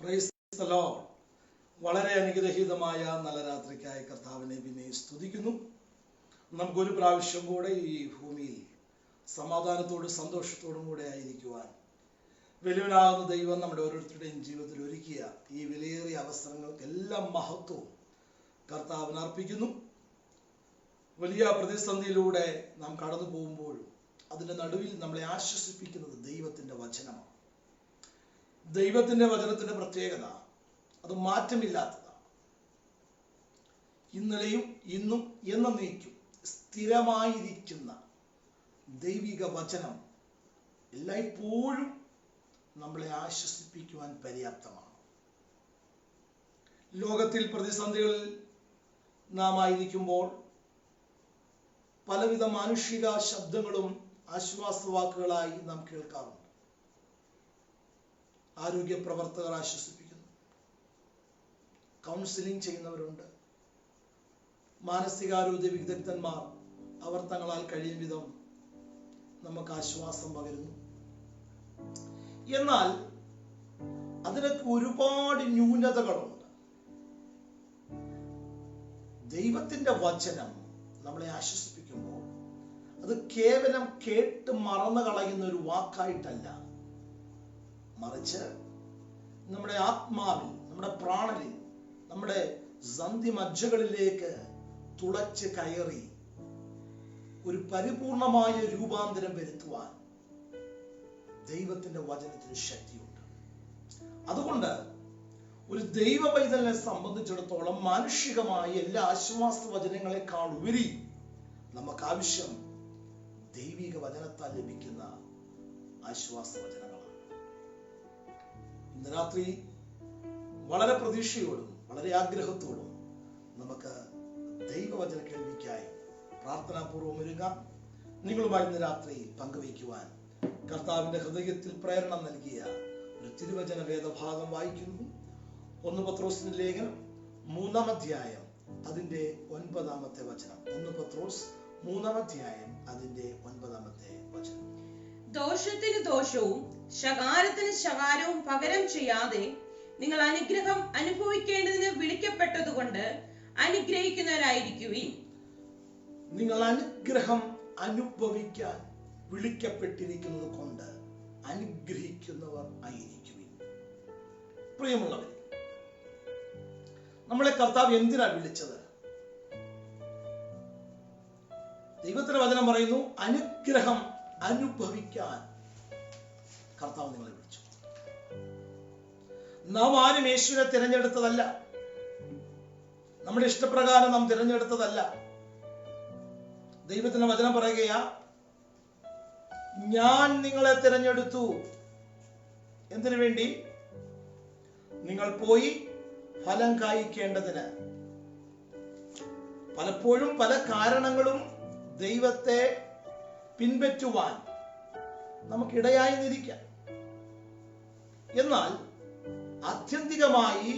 Praise the Lord. വളരെ അനുഗ്രഹീതമായ നല്ല രാത്രിക്കായി കർത്താവിനെ പിന്നെ സ്തുതിക്കുന്നു. നമുക്കൊരു പ്രാവശ്യം കൂടെ ഈ ഭൂമിയിൽ സമാധാനത്തോടും സന്തോഷത്തോടും കൂടെ ആയിരിക്കുവാൻ വലിയവനാകുന്ന ദൈവം നമ്മുടെ ഓരോരുത്തരുടെയും ജീവിതത്തിൽ ഒരുക്കിയ ഈ വിലയേറിയ അവസരങ്ങൾക്കെല്ലാം മഹത്വവും കർത്താവിന് അർപ്പിക്കുന്നു. വലിയ പ്രതിസന്ധിയിലൂടെ നാം കടന്നു പോകുമ്പോഴും അതിൻ്റെ നടുവിൽ നമ്മളെ ആശ്വസിപ്പിക്കുന്നത് ദൈവത്തിൻ്റെ വചനമാണ്. ദൈവത്തിൻ്റെ വചനത്തിൻ്റെ പ്രത്യേകത അത് മാറ്റമില്ലാത്തതാണ്. ഇന്നലെയും ഇന്നും എന്നേക്കും സ്ഥിരമായിരിക്കുന്ന ദൈവിക വചനം എല്ലായ്പ്പോഴും നമ്മളെ ആശ്വസിപ്പിക്കുവാൻ പര്യാപ്തമാണ്. ലോകത്തിൽ പ്രതിസന്ധികളിൽ നാം ആയിരിക്കുമ്പോൾ പലവിധ മാനുഷിക ശബ്ദങ്ങളും ആശ്വാസവാക്കുകളായി നാം കേൾക്കാറുണ്ട്. ആരോഗ്യ പ്രവർത്തകർ ആശ്വസിപ്പിക്കുന്നു, കൗൺസിലിംഗ് ചെയ്യുന്നവരുണ്ട്, മാനസികാരോഗ്യ വിദഗ്ധന്മാർ അവർ തങ്ങളാൽ കഴിയും വിധം നമുക്ക് ആശ്വാസം പകരുന്നു. എന്നാൽ അതിനൊക്കെ ഒരുപാട് ന്യൂനതകളുണ്ട്. ദൈവത്തിന്റെ വചനം നമ്മളെ ആശ്വസിപ്പിക്കുമ്പോൾ അത് കേവലം കേട്ട് മറന്നു കളയുന്ന ഒരു വാക്കായിട്ടല്ല, മറിച്ച് നമ്മുടെ ആത്മാവിൽ, നമ്മുടെ പ്രാണനിൽ, നമ്മുടെ സന്ധിമജ്ജകളിലേക്ക് തുളച്ച് കയറി ഒരു പരിപൂർണമായ രൂപാന്തരം വരുത്തുവാൻ ദൈവത്തിന്റെ വചനത്തിന് ശക്തിയുണ്ട്. അതുകൊണ്ട് ഒരു ദൈവ പൈതലിനെ സംബന്ധിച്ചിടത്തോളം മാനുഷികമായ എല്ലാ ആശ്വാസ വചനങ്ങളെക്കാൾ ഉപരി നമുക്ക് ആവശ്യം ദൈവിക വചനത്താൽ ലഭിക്കുന്ന ആശ്വാസ വചനങ്ങളാണ്. ഇന്ന് രാത്രി വളരെ പ്രതീക്ഷയോടും വളരെ ആഗ്രഹത്തോടും നമുക്ക് ദൈവവചന കേൾവിക്കായി പ്രാർത്ഥനാപൂർവം ഒരുങ്ങാം. നിങ്ങളുമായി ഇന്ന് രാത്രി പങ്കുവയ്ക്കുവാൻ കർത്താവിന്റെ ഹൃദയത്തിൽ പ്രേരണ നൽകിയ ഒരു തിരുവചന വേദഭാഗം വായിക്കുന്നു. 1 പത്രോസിന്റെ ലേഖനം 3-ാം അധ്യായം അതിന്റെ 9-ാമത്തെ വചനം. 1 പത്രോസ് 3-ാം അധ്യായം അതിന്റെ 9-ാമത്തെ വചനം. ദോഷത്തിന് ദോഷവും ശകാരത്തിന് ശകാരവും പകരം ചെയ്യാതെ നിങ്ങൾ അനുഗ്രഹം അനുഭവിക്കേണ്ടതിന് വിളിക്കപ്പെട്ടതുകൊണ്ട് അനുഗ്രഹിക്കുന്നവരായിരിക്കുവിൻ. നിങ്ങൾ അനുഗ്രഹം അനുഭവിക്കാൻ വിളിക്കപ്പെട്ടിരിക്കുന്നത് കൊണ്ട് അനുഗ്രഹിക്കുന്നവർ ആയിരിക്കുവിൻ. പ്രിയമുള്ളവരെ, നമ്മളെ കർത്താവ് എന്തിനാ വിളിച്ചത്? ദൈവത്തിന്റെ വചനം പറയുന്നു, അനുഗ്രഹം അനുഭവിക്കാൻ കർത്താവ് നിങ്ങളെ വിളിച്ചു. നാം ആരും യേശുവിനെ തിരഞ്ഞെടുത്തതല്ല, നമ്മുടെ ഇഷ്ടപ്രകാരം നാം തിരഞ്ഞെടുത്തതല്ല. ദൈവത്തിന്റെ വചനം പറയുകയാ, ഞാൻ നിങ്ങളെ തിരഞ്ഞെടുത്തു. എന്തിനു വേണ്ടി? നിങ്ങൾ പോയി ഫലം കായ്ക്കേണ്ടതിന്. പലപ്പോഴും പല കാരണങ്ങളും ദൈവത്തെ പിൻപറ്റുവാൻ നമുക്കിടയായി നിൽക്കാം. എന്നാൽ ആത്യന്തികമായി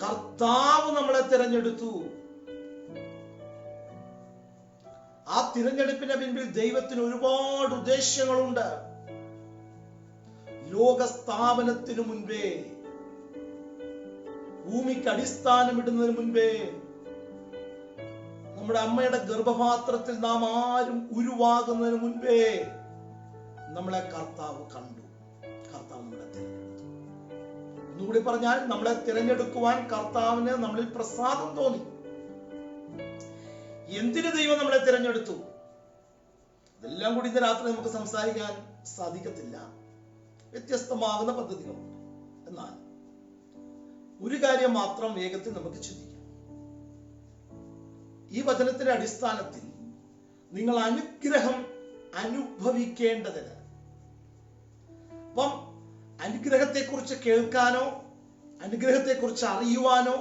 കർത്താവ് നമ്മളെ തിരഞ്ഞെടുത്തു. ആ തിരഞ്ഞെടുപ്പിന്റെ പിൻപിൽ ദൈവത്തിന് ഒരുപാട് ഉദ്ദേശ്യങ്ങളുണ്ട്. ലോകസ്ഥാപനത്തിനു മുൻപേ, ഭൂമിക്ക് അടിസ്ഥാനമിടുന്നതിന് മുൻപേ, നമ്മുടെ അമ്മയുടെ ഗർഭപാത്രത്തിൽ നാം ആരും ഉരുവാകുന്നതിന് മുൻപേ നമ്മളെ കർത്താവ് കണ്ടു. കർത്താവ് നമ്മളെ തിരഞ്ഞെടുത്തു. ഒന്നുകൂടി പറഞ്ഞാൽ, നമ്മളെ തിരഞ്ഞെടുക്കുവാൻ കർത്താവിന് നമ്മളിൽ പ്രസാദം തോന്നി. എന്തിന് ദൈവം നമ്മളെ തിരഞ്ഞെടുത്തു? ഇതെല്ലാം കൂടി ഇന്ന് രാത്രി നമുക്ക് സംസാരിക്കാൻ സാധിക്കത്തില്ല. വ്യത്യസ്തമാകുന്ന പദ്ധതികളുണ്ട്. എന്നാൽ ഒരു കാര്യം മാത്രം വേഗത്തിൽ നമുക്ക് ചിന്തിക്കാം. ഈ വചനത്തിന്റെ അടിസ്ഥാനത്തിൽ നിങ്ങൾ അനുഗ്രഹം അനുഭവിക്കേണ്ടതിന്, അപ്പം അനുഗ്രഹത്തെക്കുറിച്ച് കേൾക്കാനോ അനുഗ്രഹത്തെക്കുറിച്ച് അറിയുവാനോ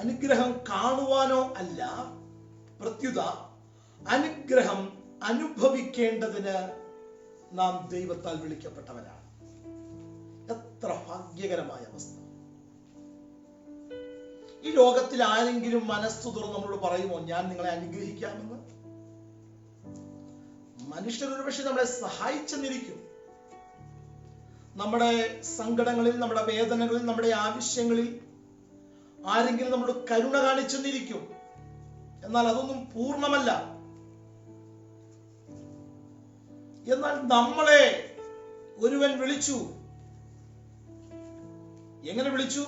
അനുഗ്രഹം കാണുവാനോ അല്ല, പ്രത്യുത അനുഗ്രഹം അനുഭവിക്കേണ്ടതിന് നാം ദൈവത്താൽ വിളിക്കപ്പെട്ടവരാണ്. എത്ര ഭാഗ്യകരമായ അവസ്ഥ! ഈ ലോകത്തിൽ ആരെങ്കിലും മനസ്സു തുറന്ന് നമ്മളോട് പറയുമോ, ഞാൻ നിങ്ങളെ അനുഗ്രഹിക്കാമെന്ന്? മനുഷ്യർ ഒരുപക്ഷെ നമ്മളെ സഹായിച്ചെന്നിരിക്കും, നമ്മുടെ സങ്കടങ്ങളിൽ, നമ്മുടെ വേദനകളിൽ, നമ്മുടെ ആവശ്യങ്ങളിൽ ആരെങ്കിലും നമ്മുടെ കരുണ കാണിച്ചെന്നിരിക്കും. എന്നാൽ അതൊന്നും പൂർണ്ണമല്ല. എന്നാൽ നമ്മളെ ഒരുവൻ വിളിച്ചു. എങ്ങനെ വിളിച്ചു?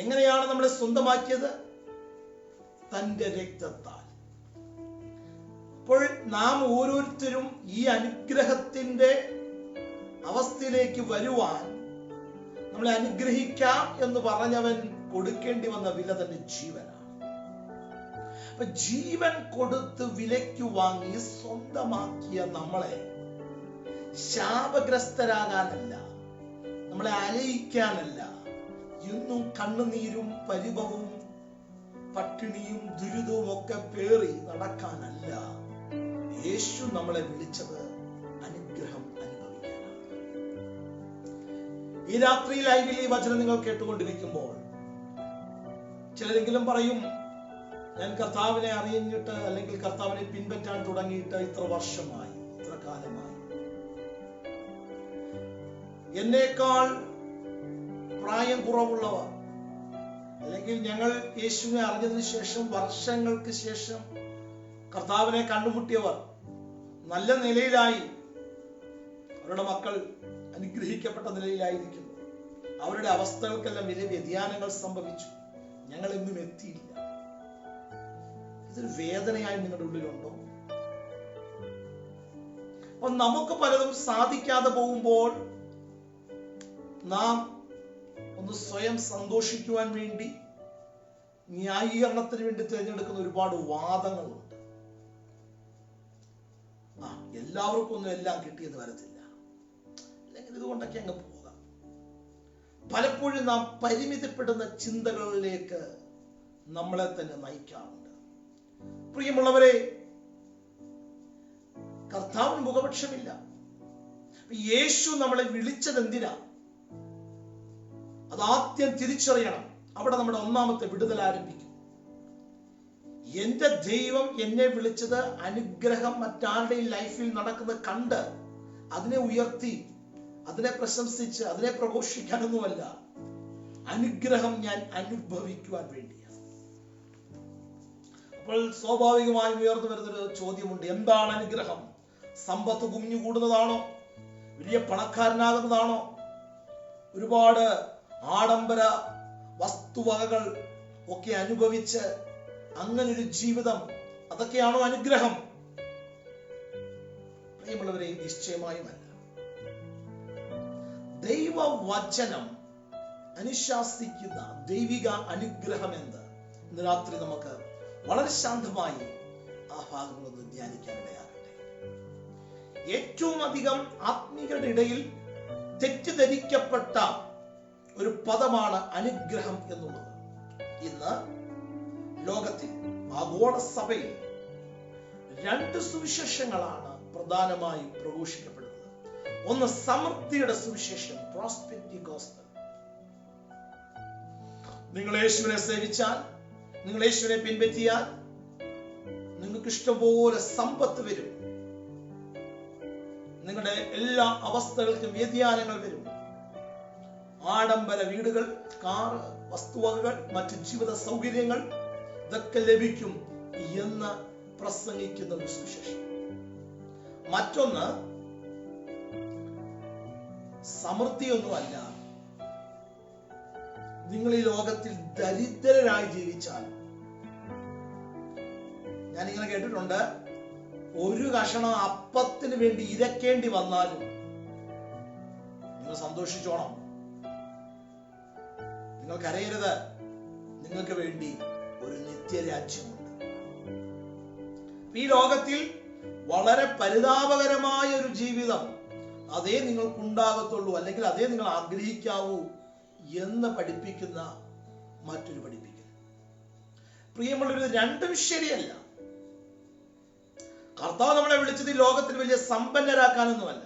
എങ്ങനെയാണ് നമ്മളെ സ്വന്തമാക്കിയത്? തന്റെ രക്തത്താൽ. അപ്പോൾ നാം ഓരോരുത്തരും ഈ അനുഗ്രഹത്തിന്റെ അവസ്ഥയിലേക്ക് വരുവാൻ, നമ്മളെ അനുഗ്രഹിക്കാം എന്ന് പറഞ്ഞവൻ കൊടുക്കേണ്ടി വന്ന വില തന്നെ ജീവനാണ്. അപ്പൊ ജീവൻ കൊടുത്ത് വിലയ്ക്ക് വാങ്ങി സ്വന്തമാക്കിയ നമ്മളെ ശാപഗ്രസ്തരാകാനല്ല, നമ്മളെ അലയിക്കാനല്ല, എന്നും കണ്ണുനീരും പരിഭവവും പട്ടിണിയും ദുരിതവും ഒക്കെ പേറി നടക്കാനല്ല യേശു നമ്മളെ വിളിച്ചത് അനുഗ്രഹം അനുഭവിക്കാനാണ്. ഈ രാത്രിയിലായി ഈ വചനം നിങ്ങൾ കേട്ടുകൊണ്ടിരിക്കുമ്പോൾ ചിലരെങ്കിലും പറയും, ഞാൻ കർത്താവിനെ അറിഞ്ഞിട്ട് അല്ലെങ്കിൽ കർത്താവിനെ പിൻപറ്റാൻ തുടങ്ങിയിട്ട് ഇത്ര വർഷമായി, ഇത്ര കാലമായി, എന്നേക്കാൾ പ്രായം കുറവുള്ളവർ, അല്ലെങ്കിൽ ഞങ്ങൾ യേശുവിനെ അറിഞ്ഞതിന് ശേഷം വർഷങ്ങൾക്ക് ശേഷം കർത്താവിനെ കണ്ടുമുട്ടിയവർ നല്ല നിലയിലായി, അവരുടെ മക്കൾ അനുഗ്രഹിക്കപ്പെട്ട നിലയിലായിരിക്കുന്നു, അവരുടെ അവസ്ഥകൾക്കെല്ലാം വലിയ വ്യതിയാനങ്ങൾ സംഭവിച്ചു, ഞങ്ങൾ എങ്ങും എത്തിയില്ല. ഇതൊരു വേദനയായി നിങ്ങളുടെ ഉള്ളിലുണ്ടോ? അപ്പൊ നമുക്ക് പലതും സാധിക്കാതെ പോകുമ്പോൾ നാം ഒന്ന് സ്വയം സന്തോഷിക്കുവാൻ വേണ്ടി, ന്യായീകരണത്തിന് വേണ്ടി തിരഞ്ഞെടുക്കുന്ന ഒരുപാട് വാദങ്ങളുണ്ട്. എല്ലാവർക്കും ഒന്നും എല്ലാം കിട്ടിയെന്ന് വരത്തില്ല, അല്ലെങ്കിൽ ഇതുകൊണ്ടൊക്കെ അങ്ങ് പോകാം. പലപ്പോഴും നാം പരിമിതപ്പെടുന്ന ചിന്തകളിലേക്ക് നമ്മളെ തന്നെ നയിക്കാറുണ്ട്. പ്രിയമുള്ളവരെ, കർത്താവിന് മുഖപക്ഷമില്ല. യേശു നമ്മളെ വിളിച്ചത് എന്തിനാ? അതാദ്യം തിരിച്ചറിയണം. അവിടെ നമ്മുടെ ഒന്നാമത്തെ വിടുതൽ ആരംഭിക്കും. എന്റെ ദൈവം എന്നെ വിളിച്ചത് അനുഗ്രഹം മറ്റാരുടെയും ലൈഫിൽ നടക്കുന്നത് കണ്ട് അതിനെ ഉയർത്തി, അതിനെ പ്രശംസിച്ച്, അതിനെ പ്രഘോഷിക്കാനൊന്നുമല്ല, അനുഗ്രഹം ഞാൻ അനുഭവിക്കുവാൻ വേണ്ടിയാണ്. അപ്പോൾ സ്വാഭാവികമായും ഉയർന്നു വരുന്നൊരു ചോദ്യമുണ്ട്, എന്താണ് അനുഗ്രഹം? സമ്പത്ത് കുമിഞ്ഞുകൂടുന്നതാണോ? വലിയ പണക്കാരനാകുന്നതാണോ? ഒരുപാട് ആഡംബര വസ്തുവകകൾ ഒക്കെ അനുഭവിച്ച് അങ്ങനൊരു ജീവിതം, അതൊക്കെയാണോ അനുഗ്രഹം? പ്രിയമുള്ളവരെ, നിശ്ചയമായുമല്ല. ദൈവവചനം അനുശാസിക്കുന്ന ദൈവിക അനുഗ്രഹം എന്ത്? ഇന്ന് രാത്രി നമുക്ക് വളരെ ശാന്തമായി ആ ഭാഗങ്ങളൊന്ന് ധ്യാനിക്കാനിടയാകട്ടെ. ഏറ്റവും അധികം ആത്മീയരുടെ ഇടയിൽ തെറ്റിദ്ധരിക്കപ്പെട്ട ഒരു പദമാണ് അനുഗ്രഹം എന്നുള്ളത്. ഇന്ന് ലോകത്തിൽ, ആഗോള സഭയിൽ രണ്ട് സുവിശേഷങ്ങളാണ് പ്രധാനമായും പ്രഘോഷിക്കപ്പെടുന്നത്. ഒന്ന് സമൃദ്ധിയുടെ സുവിശേഷം, പ്രോസ്പെരിറ്റി ഗോസ്പൽ. നിങ്ങൾ യേശുവിനെ സേവിച്ചാൽ, നിങ്ങൾ യേശുവിനെ പിൻപറ്റിയാൽ നിങ്ങൾക്ക് ഇഷ്ടംപോലെ സമ്പത്ത് വരും, നിങ്ങളുടെ എല്ലാ അവസ്ഥകൾക്കും വ്യതിയാനങ്ങൾ വരും, ആഡംബര വീടുകൾ, കാർ, വസ്തുവകകൾ, മറ്റ് ജീവിത സൗകര്യങ്ങൾ ഇതൊക്കെ ലഭിക്കും എന്ന് പ്രസംഗിക്കുന്ന ഒരു സുവിശേഷം. മറ്റൊന്ന് സമൃദ്ധിയൊന്നുമല്ല, നിങ്ങൾ ഈ ലോകത്തിൽ ദരിദ്രരായി ജീവിച്ചാൽ, ഞാനിങ്ങനെ കേട്ടിട്ടുണ്ട്, ഒരു കഷണം അപ്പത്തിന് വേണ്ടി ഇരക്കേണ്ടി വന്നാലും നിങ്ങൾ സന്തോഷിച്ചോണം, നിങ്ങൾ കരയരുത്, നിങ്ങൾക്ക് വേണ്ടി ഒരു നിത്യരാജ്യമുണ്ട്. ഈ ലോകത്തിൽ വളരെ പരിതാപകരമായ ഒരു ജീവിതം അതേ നിങ്ങൾക്കുണ്ടാകത്തുള്ളൂ, അല്ലെങ്കിൽ അതേ നിങ്ങൾ ആഗ്രഹിക്കാവൂ എന്ന് പഠിപ്പിക്കുന്ന മറ്റൊരു പഠിപ്പിക്കൽ. പ്രിയമുള്ളവർ, രണ്ടും ശരിയല്ല. കർത്താവ് നമ്മളെ വിളിച്ചത് ഈ ലോകത്തിൽ വലിയ സമ്പന്നരാക്കാനൊന്നുമല്ല.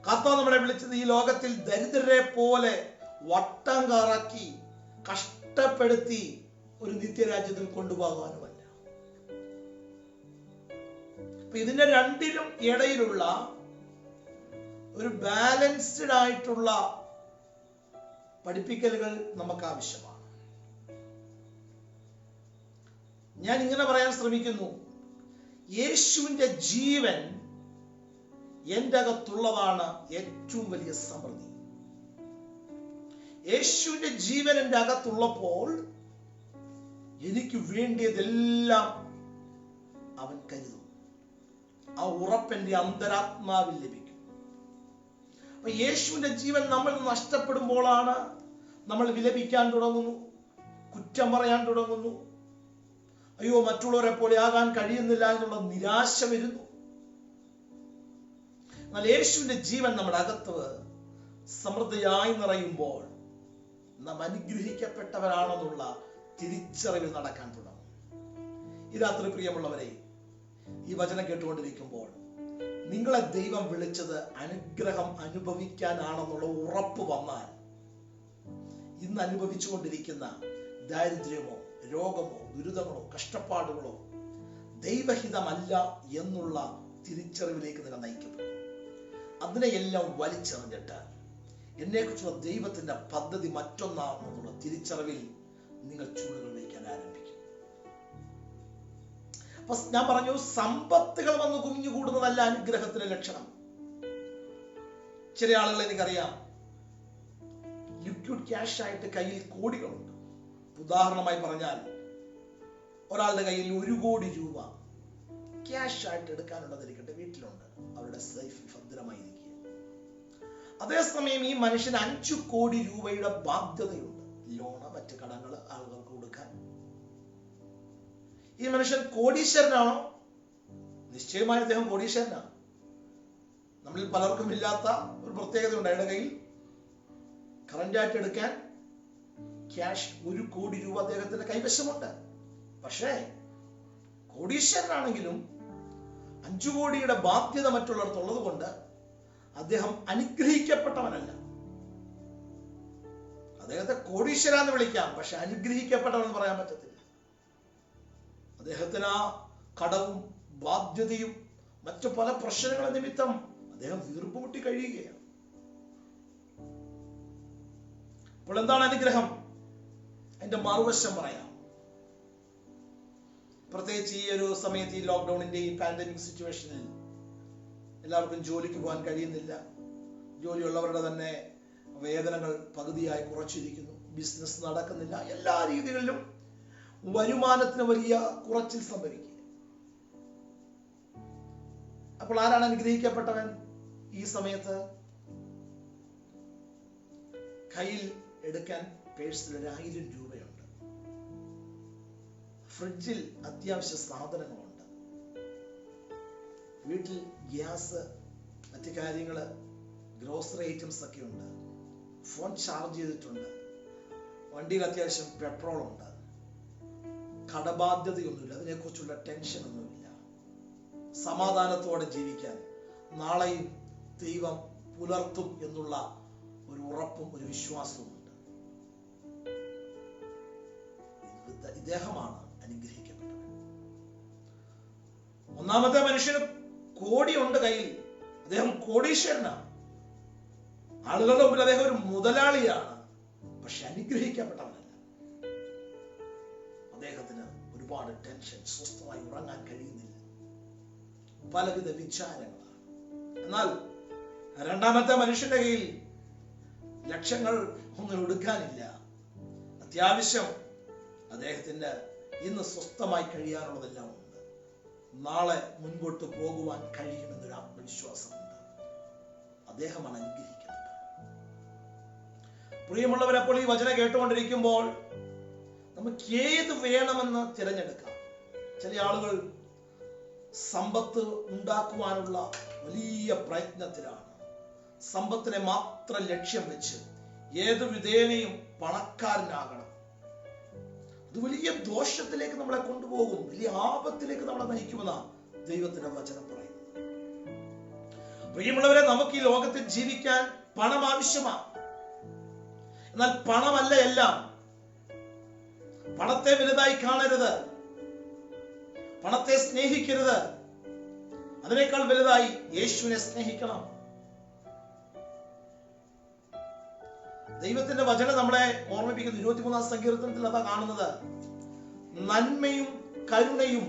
കർത്താവ് നമ്മളെ വിളിച്ചത് ഈ ലോകത്തിൽ ദരിദ്രരെ പോലെ വട്ടം കറക്കി കഷ്ടപ്പെടുത്തി ഒരു നിത്യരാജ്യത്തിൽ കൊണ്ടുപോകാനുമല്ല. അപ്പൊ ഇതിന്റെ രണ്ടിനും ഇടയിലുള്ള ഒരു ബാലൻസ്ഡ് ആയിട്ടുള്ള പഠിപ്പിക്കലുകൾ നമുക്ക് ആവശ്യമാണ്. ഞാൻ ഇങ്ങനെ പറയാൻ ശ്രമിക്കുന്നു, യേശുവിന്റെ ജീവൻ എൻ്റെ അകത്തുള്ളതാണ് ഏറ്റവും വലിയ സമൃദ്ധി. യേശുവിന്റെ ജീവൻ എൻ്റെ അകത്തുള്ളപ്പോൾ എനിക്ക് വേണ്ടിയതെല്ലാം അവൻ കരുതും. ആ ഉറപ്പെന്റെ അന്തരാത്മാവിൽ ലഭിക്കും. അപ്പൊ യേശുവിന്റെ ജീവൻ നമ്മൾ നഷ്ടപ്പെടുമ്പോഴാണ് നമ്മൾ വിലപിക്കാൻ തുടങ്ങുന്നു, കുറ്റം പറയാൻ തുടങ്ങുന്നു, അയ്യോ മറ്റുള്ളവരെ പോലെ ആകാൻ കഴിയുന്നില്ല എന്നുള്ള നിരാശ വരുന്നു. എന്നാൽ യേശുവിന്റെ ജീവൻ നമ്മുടെ അകത്ത് സമൃദ്ധിയായി നിറയുമ്പോൾ നാം അനുഗ്രഹിക്കപ്പെട്ടവരാണെന്നുള്ള തിരിച്ചറിവിൽ നടക്കാൻ തുടങ്ങും. ഈ രാത്രി പ്രിയമുള്ളവരെ, ഈ വചനം കേട്ടുകൊണ്ടിരിക്കുമ്പോൾ നിങ്ങളെ ദൈവം വിളിച്ചത് അനുഗ്രഹം അനുഭവിക്കാനാണെന്നുള്ള ഉറപ്പ് വന്നാൽ, ഇന്ന് അനുഭവിച്ചുകൊണ്ടിരിക്കുന്ന ദാരിദ്ര്യമോ രോഗമോ ദുരിതങ്ങളോ കഷ്ടപ്പാടുകളോ ദൈവഹിതമല്ല എന്നുള്ള തിരിച്ചറിവിലേക്ക് നിങ്ങൾ നയിക്കപ്പെടും. അതിനെയെല്ലാം വലിച്ചെറിഞ്ഞിട്ട് എന്നെക്കുറിച്ചുള്ള ദൈവത്തിന്റെ പദ്ധതി മറ്റൊന്നാണെന്നുള്ള തിരിച്ചറിവിൽ നിങ്ങൾ ചൂടുകൾ വയ്ക്കാൻ ആരംഭിക്കും. അപ്പൊ ഞാൻ പറഞ്ഞു, സമ്പത്തുകൾ വന്ന് കുമിഞ്ഞുകൂടുന്നതല്ല അനുഗ്രഹത്തിന്റെ ലക്ഷണം. ചില ആളുകൾ എനിക്കറിയാം, ലിക്വിഡ് ക്യാഷ് ആയിട്ട് കയ്യിൽ കോടികളുണ്ട്. ഉദാഹരണമായി പറഞ്ഞാൽ, ഒരാളുടെ കയ്യിൽ 1 കോടി രൂപ ക്യാഷ് ആയിട്ട് എടുക്കാനുള്ളതിരിക്കട്ടെ, വീട്ടിലുണ്ട്, അവരുടെ സേഫ് ഭദ്രമായിരിക്കുക. അതേസമയം ഈ മനുഷ്യന് 5 കോടി രൂപയുടെ ബാധ്യതയുണ്ട്, ലോണ് മറ്റ് കടങ്ങൾ ആളുകൾക്ക് കൊടുക്കാൻ. ഈ മനുഷ്യൻ കോടീശ്വരനാണോ? നിശ്ചയമായി അദ്ദേഹം കോടീശ്വരനാണ്. നമ്മളിൽ പലർക്കും ഇല്ലാത്ത ഒരു പ്രത്യേകതയുണ്ട്. അയാളുടെ കയ്യിൽ കറന്റ് ആയിട്ട് എടുക്കാൻ ക്യാഷ് 1 കോടി രൂപ അദ്ദേഹത്തിന്റെ കൈവശമുണ്ട്. പക്ഷേ കോടീശ്വരനാണെങ്കിലും 5 കോടിയുടെ ബാധ്യത മറ്റുള്ളവർക്കുള്ളത് കൊണ്ട് അദ്ദേഹം അനുഗ്രഹിക്കപ്പെട്ടവനല്ല. അദ്ദേഹത്തെ കോടീശ്വരാന്ന് വിളിക്കാം, പക്ഷെ അനുഗ്രഹിക്കപ്പെട്ടവൻ പറയാൻ പറ്റത്തില്ല. അദ്ദേഹത്തിന് ആ കടവും ബാധ്യതയും മറ്റു പല പ്രശ്നങ്ങളെ നിമിത്തം അദ്ദേഹം വീർപ്പുമുട്ടി കഴിയുകയാണ്. അപ്പോൾ എന്താണ് അനുഗ്രഹം? അതിന്റെ മറുവശം പറയാം. പ്രത്യേകിച്ച് ഈ ഒരു സമയത്ത്, ഈ ലോക്ക്ഡൌണിന്റെ ഈ പാൻഡമിക് സിറ്റുവേഷനിൽ എല്ലാവർക്കും ജോലിക്ക് പോകാൻ കഴിയുന്നില്ല. ജോലിയുള്ളവരുടെ തന്നെ വേതനങ്ങൾ പകുതിയായി കുറച്ചിരിക്കുന്നു, ബിസിനസ് നടക്കുന്നില്ല, എല്ലാ രീതികളിലും വരുമാനത്തിന് വലിയ കുറച്ചിൽ സംഭവിക്കുക. അപ്പോൾ ആരാണ് അനുഗ്രഹിക്കപ്പെട്ടവൻ? ഈ സമയത്ത് കയ്യിൽ എടുക്കാൻ പേഴ്സിൽ 1000 രൂപയുണ്ട്, ഫ്രിഡ്ജിൽ അത്യാവശ്യ സാധനങ്ങളുണ്ട്, വീട്ടിൽ ഗ്യാസ് മറ്റു കാര്യങ്ങള് ഗ്രോസറി ഐറ്റംസ് ഒക്കെ ഉണ്ട്, ഫോൺ ചാർജ് ചെയ്തിട്ടുണ്ട്, വണ്ടിയിൽ അത്യാവശ്യം പെട്രോൾ ഉണ്ട്, കടബാധ്യതയൊന്നുമില്ല, അതിനെക്കുറിച്ചുള്ള ടെൻഷൻ ഒന്നുമില്ല, സമാധാനത്തോടെ ജീവിക്കാൻ നാളെയും ദൈവം പുലർത്തും എന്നുള്ള ഒരു ഉറപ്പും ഒരു വിശ്വാസവും ഉണ്ട്. ഇദ്ദേഹമാണ് അനുഗ്രഹിക്കപ്പെട്ടവൻ. ഒന്നാമത്തെ മനുഷ്യന് കോടിയുണ്ട് കയ്യിൽ, അദ്ദേഹം കോടീശ്വരനാണ്. ആളുകളുടെ മുമ്പിൽ അദ്ദേഹം ഒരു മുതലാളിയാണ്, പക്ഷെ അനുഗ്രഹിക്കപ്പെട്ടവനല്ല. അദ്ദേഹത്തിന് ഒരുപാട് ടെൻഷൻ, സ്വസ്ഥമായി ഉറങ്ങാൻ കഴിയുന്നില്ല, പലവിധ വിചാരങ്ങളാണ്. എന്നാൽ രണ്ടാമത്തെ മനുഷ്യന്റെ കയ്യിൽ ലക്ഷങ്ങൾ ഒന്നും എടുക്കാനില്ല, അത്യാവശ്യം അദ്ദേഹത്തിന്റെ ഇന്ന് സ്വസ്ഥമായി കഴിയാനുള്ളതെല്ലാം ഉണ്ട്, നാളെ മുൻപോട്ട് പോകുവാൻ കഴിയുമെന്നൊരു ആത്മവിശ്വാസമുണ്ട്. അദ്ദേഹമാണ് അനുഗ്രഹിക്കുന്നത്. പ്രിയമുള്ളവരെ, അപ്പോൾ ഈ വചനം കേട്ടുകൊണ്ടിരിക്കുമ്പോൾ നമുക്ക് ഏത് വേണമെന്ന് തിരഞ്ഞെടുക്കാം. ചില ആളുകൾ സമ്പത്ത് ഉണ്ടാക്കുവാനുള്ള വലിയ പ്രയത്നത്തിലാണ്, സമ്പത്തിനെ മാത്രം ലക്ഷ്യം വെച്ച് ഏതു വിധേനയും പണക്കാരനാകണം. അത് വലിയ ദോഷത്തിലേക്ക് നമ്മളെ കൊണ്ടുപോകും, വലിയ ആപത്തിലേക്ക് നമ്മളെ നയിക്കുമെന്നാണ് ദൈവത്തിന്റെ വചനം പറയുന്നത്. പ്രിയമുള്ളവരെ, നമുക്ക് ഈ ലോകത്തിൽ ജീവിക്കാൻ പണം ആവശ്യമാണ്. എന്നാൽ പണമല്ല എല്ലാം. പണത്തെ വലുതായി കാണരുത്, പണത്തെ സ്നേഹിക്കരുത്. അതിനേക്കാൾ വലുതായി യേശുവിനെ സ്നേഹിക്കണം. ദൈവത്തിന്റെ വചനം നമ്മളെ ഓർമ്മിപ്പിക്കുന്നു. 23-ാം സങ്കീർത്തനത്തിൽ അതാ കാണുന്നത്. നന്മയും കരുണയും